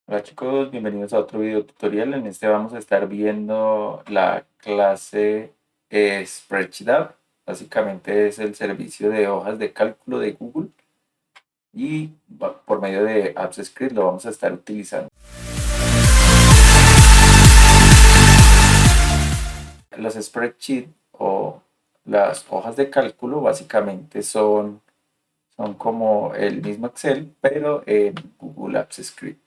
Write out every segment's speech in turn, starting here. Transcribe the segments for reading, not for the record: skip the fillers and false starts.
Hola chicos, bienvenidos a otro video tutorial. En este vamos a estar viendo la clase Spreadsheet App. Básicamente es el servicio de hojas de cálculo de Google y por medio de Apps Script lo vamos a estar utilizando. Las spreadsheets o las hojas de cálculo básicamente son como el mismo Excel, pero en Google Apps Script.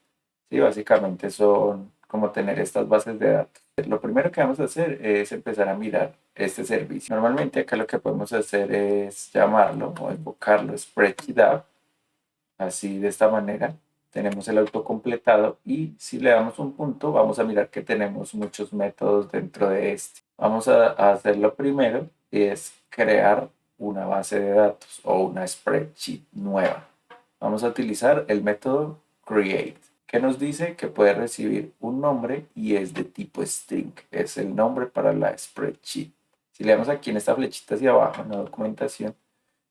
Sí, básicamente son como tener estas bases de datos. Lo primero que vamos a hacer es empezar a mirar este servicio. Normalmente acá lo que podemos hacer es llamarlo o invocarlo Spreadsheet App, así de esta manera. Tenemos el autocompletado y si le damos un punto vamos a mirar que tenemos muchos métodos dentro de este. Vamos a hacer lo primero y es crear una base de datos o una spreadsheet nueva. Vamos a utilizar el método create, que nos dice que puede recibir un nombre y es de tipo string. Es el nombre para la spreadsheet. Si le damos aquí en esta flechita hacia abajo en la documentación,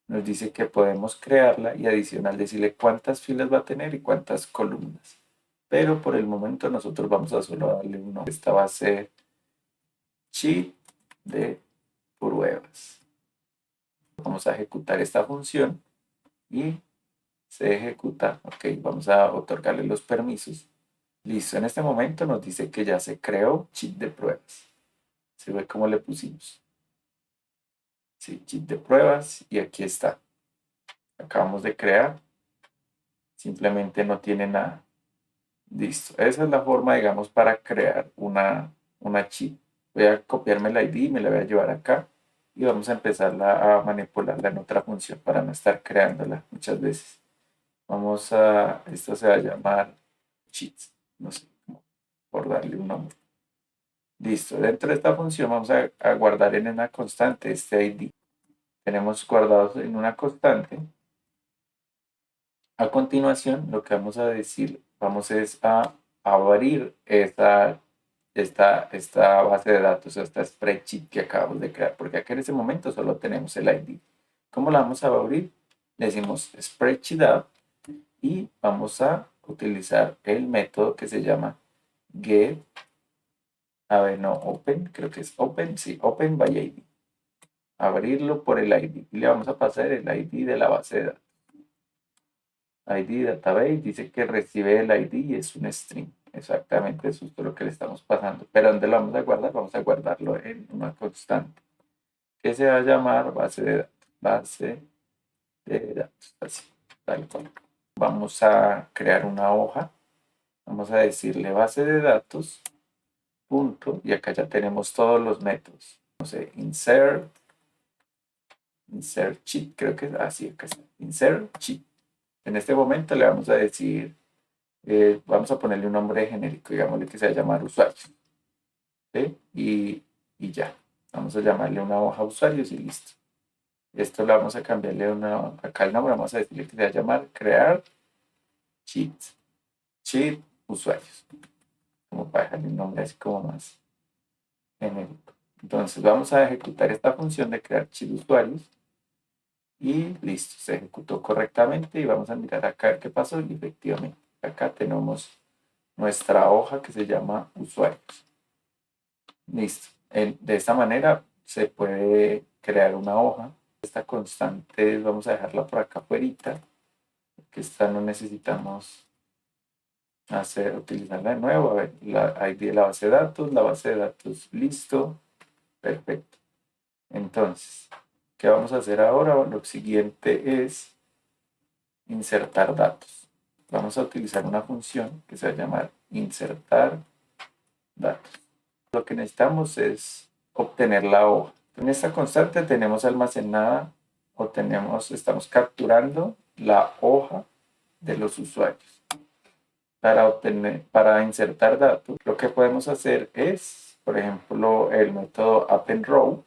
nos dice que podemos crearla y adicional decirle cuántas filas va a tener y cuántas columnas. Pero por el momento nosotros vamos a solo darle uno. Esta va a ser sheet de pruebas. Vamos a ejecutar esta función y se ejecuta. Ok, vamos a otorgarle los permisos. Listo, en este momento nos dice que ya se creó sheet de pruebas. Se ve cómo le pusimos. Sí, sheet de pruebas y aquí está. Acabamos de crear. Simplemente no tiene nada. Listo. Esa es la forma, digamos, para crear una sheet. Voy a copiarme la ID, me la voy a llevar acá y vamos a empezarla a manipularla en otra función para no estar creándola muchas veces. Esto se va a llamar sheets, no sé, por darle un nombre. Listo. Dentro de esta función vamos a guardar en una constante este ID. Tenemos guardados en una constante. A continuación, lo que vamos a decir, vamos es a abrir esta base de datos, esta spreadsheet que acabamos de crear, porque aquí en este momento solo tenemos el ID. ¿Cómo la vamos a abrir? Le decimos spreadsheet app y vamos a utilizar el método que se llama get, a ver, no, open, creo que es open, sí, open by ID. Abrirlo por el ID y le vamos a pasar el ID de la base de datos. ID database dice que recibe el ID y es un string. Exactamente, eso es lo que le estamos pasando. Pero ¿dónde lo vamos a guardar? Vamos a guardarlo en una constante que se va a llamar base de datos. Base de datos, así, tal cual. Vamos a crear una hoja. Vamos a decirle base de datos, punto, y acá ya tenemos todos los métodos. No sé, insert sheet, creo que es así, acá está. Insert sheet. En este momento le vamos a decir vamos a ponerle un nombre genérico, digámosle que se va a llamar usuarios. ¿Sí? Y ya. Vamos a llamarle una hoja usuarios y listo. Esto lo vamos a cambiarle acá el nombre, vamos a decirle que se va a llamar crear sheet, sheet usuarios. Como para dejarle un nombre así como más genérico. Entonces vamos a ejecutar esta función de crear sheet usuarios y listo, se ejecutó correctamente y vamos a mirar acá qué pasó y efectivamente acá tenemos nuestra hoja que se llama usuarios. Listo. De esta manera se puede crear una hoja. Esta constante vamos a dejarla por acá afuera, que esta no necesitamos utilizarla de nuevo. A ver, la ID de la base de datos, listo, perfecto. Entonces, ¿qué vamos a hacer ahora? Lo siguiente es insertar datos. Vamos a utilizar una función que se va a llamar insertar datos. Lo que necesitamos es obtener la hoja. En esta constante tenemos almacenada estamos capturando la hoja de los usuarios. Para insertar datos, lo que podemos hacer es, por ejemplo, el método appendRow,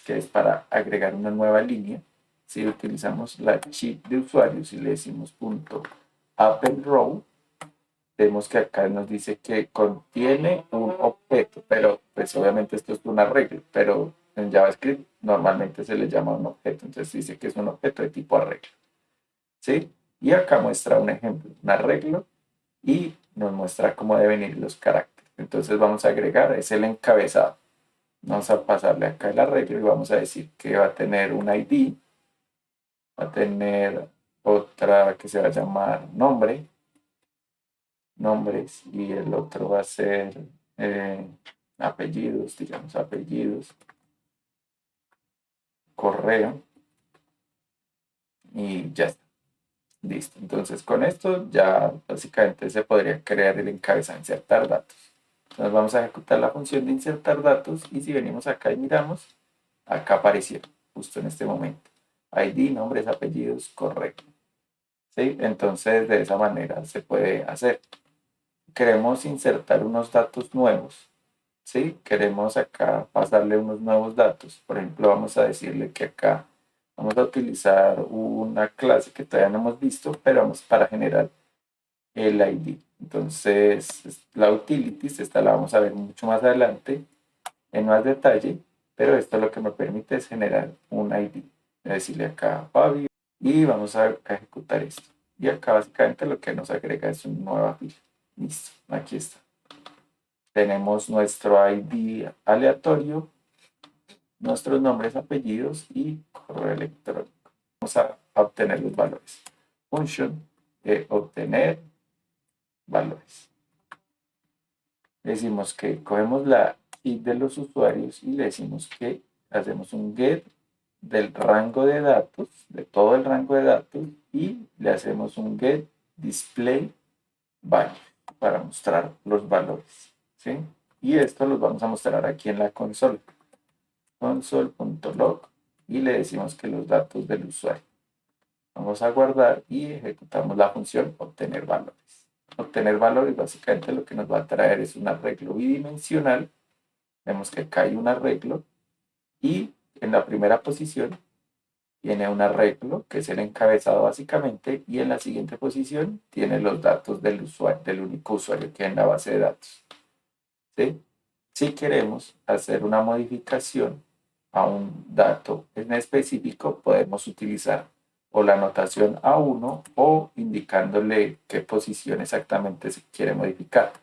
que es para agregar una nueva línea. Si utilizamos la sheet de usuarios y le decimos punto appendRow, vemos que acá nos dice que contiene un objeto, pero pues obviamente esto es un arreglo, pero en JavaScript normalmente se le llama un objeto, entonces dice que es un objeto de tipo arreglo, ¿sí? Y acá muestra un ejemplo, un arreglo y nos muestra cómo deben ir los caracteres. Entonces vamos a agregar, es el encabezado. Vamos a pasarle acá el arreglo y vamos a decir que va a tener un ID, va a tener otra que se va a llamar nombre, nombres, y el otro va a ser eh, apellidos, digamos apellidos, correo, y ya está. Listo. Entonces con esto ya básicamente se podría crear el encabezado, insertar datos. Entonces vamos a ejecutar la función de insertar datos y si venimos acá y miramos, acá apareció justo en este momento. ID, nombres, apellidos, correo. ¿Sí? Entonces de esa manera se puede hacer. Queremos insertar unos datos nuevos. ¿Sí? Queremos acá pasarle unos nuevos datos. Por ejemplo, vamos a decirle que acá vamos a utilizar una clase que todavía no hemos visto, pero vamos para generar el ID. Entonces, la utilities, esta la vamos a ver mucho más adelante, en más detalle, pero esto lo que me permite es generar un ID. Voy a decirle acá Fabio y vamos a ejecutar esto. Y acá básicamente lo que nos agrega es una nueva fila. Listo, aquí está. Tenemos nuestro ID aleatorio, nuestros nombres, apellidos y correo electrónico. Vamos a obtener los valores. Function de obtener valores. Decimos que cogemos la id de los usuarios y le decimos que hacemos un get del rango de datos, de todo el rango de datos, y le hacemos un get display value para mostrar los valores. ¿Sí? Y esto los vamos a mostrar aquí en la consola. Console.log y le decimos que los datos del usuario. Vamos a guardar y ejecutamos la función obtener valores. Obtener valores básicamente lo que nos va a traer es un arreglo bidimensional. Vemos que acá hay un arreglo y en la primera posición tiene un arreglo que es el encabezado básicamente y en la siguiente posición tiene los datos del usuario, del único usuario que hay en la base de datos. ¿Sí? Si queremos hacer una modificación a un dato en específico, podemos utilizar o la anotación A1 o indicándole qué posición exactamente se quiere modificar.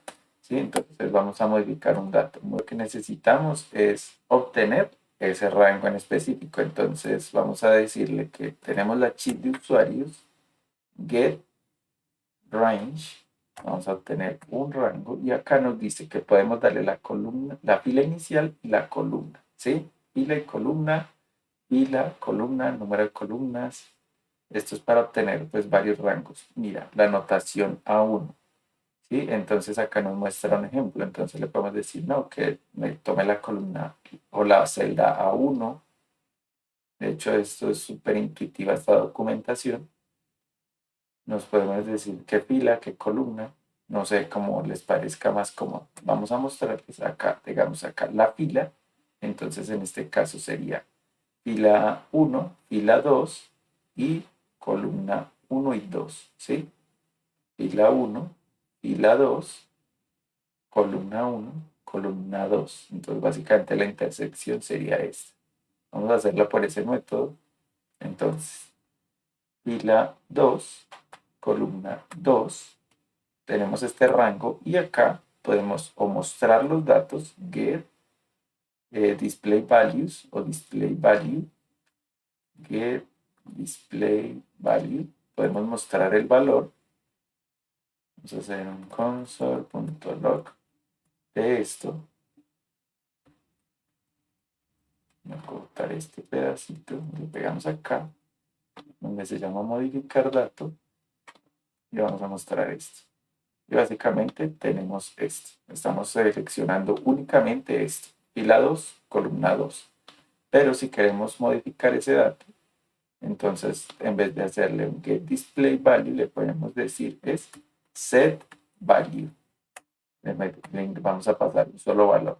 ¿Sí? Entonces vamos a modificar un dato. Lo que necesitamos es obtener ese rango en específico. Entonces vamos a decirle que tenemos la chip de usuarios, get range, vamos a obtener un rango y acá nos dice que podemos darle la columna, la fila inicial y la columna, ¿sí? Fila y fila, columna, número de columnas. Esto es para obtener pues varios rangos. Mira, la notación A1, ¿sí? Entonces acá nos muestra un ejemplo. Entonces le podemos decir, no, que me tome la columna o la celda A1. De hecho, esto es súper intuitiva esta documentación. Nos podemos decir qué fila, qué columna, no sé cómo les parezca más cómodo. Vamos a mostrarles acá, digamos acá la fila, entonces en este caso sería fila 1, fila 2 y columna 1 y 2, ¿sí? Fila 1, fila 2, columna 1, columna 2. Entonces básicamente la intersección sería esta. Vamos a hacerla por ese método. Entonces, fila 2, columna 2, tenemos este rango y acá podemos o mostrar los datos get display values o display value, get display value, podemos mostrar el valor. Vamos a hacer un console.log de esto. Voy a cortar este pedacito, lo pegamos acá, donde se llama modificar dato y vamos a mostrar esto. Y básicamente tenemos esto. Estamos seleccionando únicamente esto. Fila 2, columna 2. Pero si queremos modificar ese dato, entonces en vez de hacerle un get display value, le podemos decir es set value. Vamos a pasar un solo valor.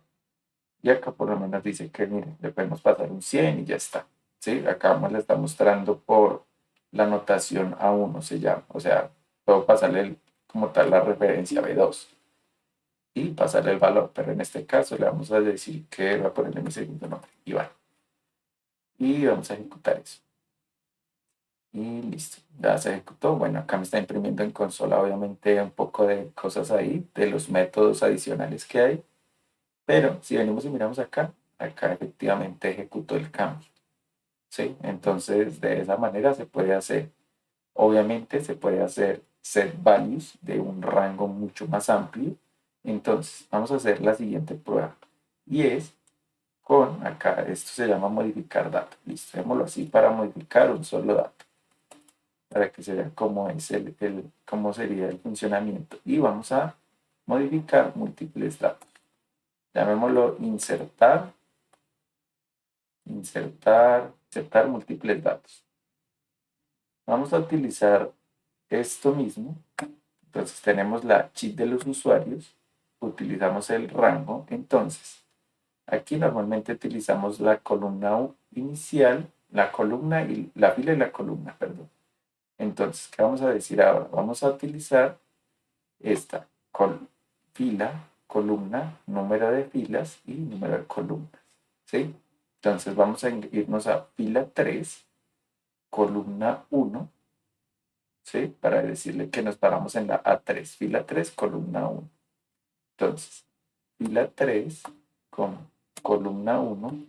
Y acá por lo menos dice que, mire, le podemos pasar un 100 y ya está. ¿Sí? Acá le está mostrando por la notación A1 se llama. O sea, puedo pasarle como tal la referencia B2 y pasarle el valor. Pero en este caso le vamos a decir que va a ponerle mi segundo nombre, Iván. Y vamos a ejecutar eso. y listo, ya se ejecutó. Bueno, acá me está imprimiendo en consola obviamente un poco de cosas ahí, de los métodos adicionales que hay, pero si venimos y miramos acá, acá efectivamente ejecutó el cambio, ¿sí? Entonces de esa manera se puede hacer. Obviamente se puede hacer set values de un rango mucho más amplio. Entonces vamos a hacer la siguiente prueba y es con acá, esto se llama modificar dato. Listo, démoslo así para modificar un solo dato, para que se vea cómo es cómo sería el funcionamiento. Y vamos a modificar múltiples datos. Llamémoslo insertar múltiples datos. Vamos a utilizar esto mismo. Entonces tenemos la cheat de los usuarios, utilizamos el rango. Entonces, aquí normalmente utilizamos la columna inicial, la columna y la fila y la columna, perdón. Entonces, ¿qué vamos a decir ahora? Vamos a utilizar esta fila, columna, número de filas y número de columnas, ¿sí? Entonces vamos a irnos a fila 3, columna 1, ¿sí? Para decirle que nos paramos en la A3, fila 3, columna 1. Entonces, fila 3, columna 1,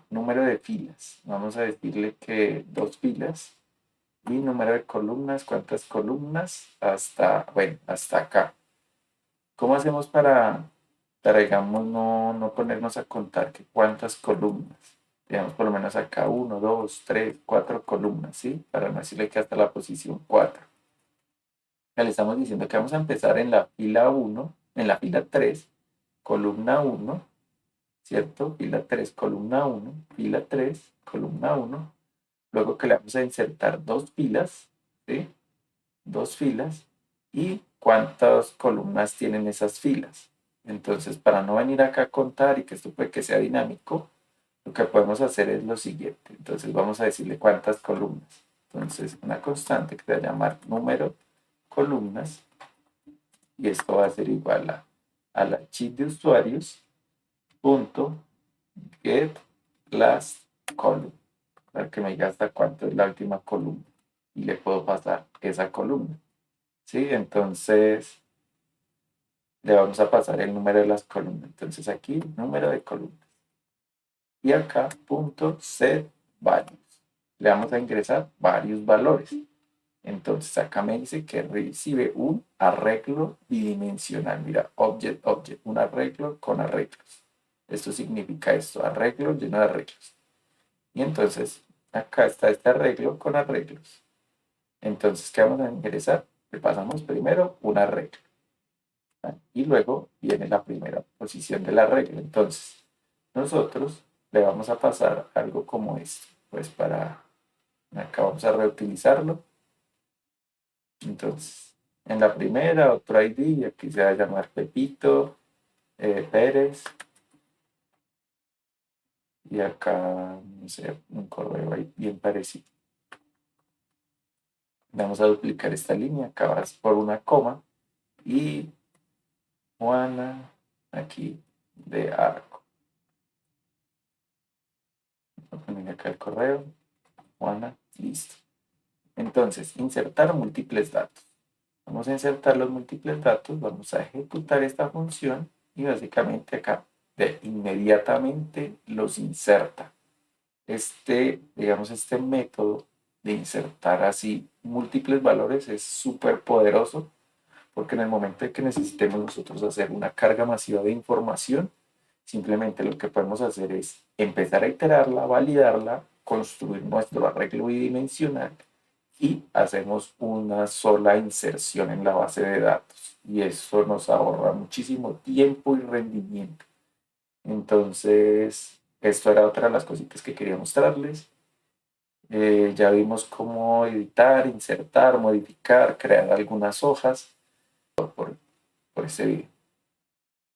número de filas. Vamos a decirle que 2 filas y número de columnas, ¿cuántas columnas? Hasta, bueno, hasta acá. ¿Cómo hacemos digamos, no ponernos a contar que cuántas columnas? Digamos, por lo menos acá 1, 2, 3, 4 columnas, ¿sí? Para no decirle que hasta la posición 4. Ya le estamos diciendo que vamos a empezar en la fila 1, en la fila 3, columna 1, ¿cierto? Fila 3, columna 1, fila 3, columna 1. Luego que le vamos a insertar 2 filas, ¿sí? 2 filas. ¿Y cuántas columnas tienen esas filas? Entonces, para no venir acá a contar y que esto puede que sea dinámico, lo que podemos hacer es lo siguiente. Entonces, vamos a decirle cuántas columnas. Entonces, una constante que se va a llamar número columnas, y esto va a ser igual a la cheat de usuarios punto get last column, para que me diga hasta cuánto es la última columna y le puedo pasar esa columna, ¿sí? Entonces le vamos a pasar el número de las columnas. Entonces aquí número de columnas y acá punto set values. Le vamos a ingresar varios valores. Entonces acá me dice que recibe un arreglo bidimensional. Mira, object, un arreglo con arreglos. Esto significa esto, arreglo lleno de arreglos. Y entonces acá está este arreglo con arreglos. Entonces, ¿qué vamos a ingresar? Le pasamos primero un arreglo. Y luego viene la primera posición de la regla. Entonces, nosotros le vamos a pasar algo como esto. Pues acá vamos a reutilizarlo. Entonces, en la primera, otro ID, y aquí se va a llamar Pepito Pérez. Y acá, no sé, un correo ahí bien parecido. Vamos a duplicar esta línea, acá vas por una coma. Y Juana, aquí de Arco. Voy a poner acá el correo. Juana, listo. Entonces, insertar múltiples datos. Vamos a insertar los múltiples datos, vamos a ejecutar esta función y básicamente acá de inmediatamente los inserta. Digamos, este método de insertar así múltiples valores es súper poderoso porque en el momento en que necesitemos nosotros hacer una carga masiva de información, simplemente lo que podemos hacer es empezar a iterarla, validarla, construir nuestro arreglo bidimensional y hacemos una sola inserción en la base de datos. Y eso nos ahorra muchísimo tiempo y rendimiento. Entonces, esto era otra de las cositas que quería mostrarles. Ya vimos cómo editar, insertar, modificar, crear algunas hojas por este video.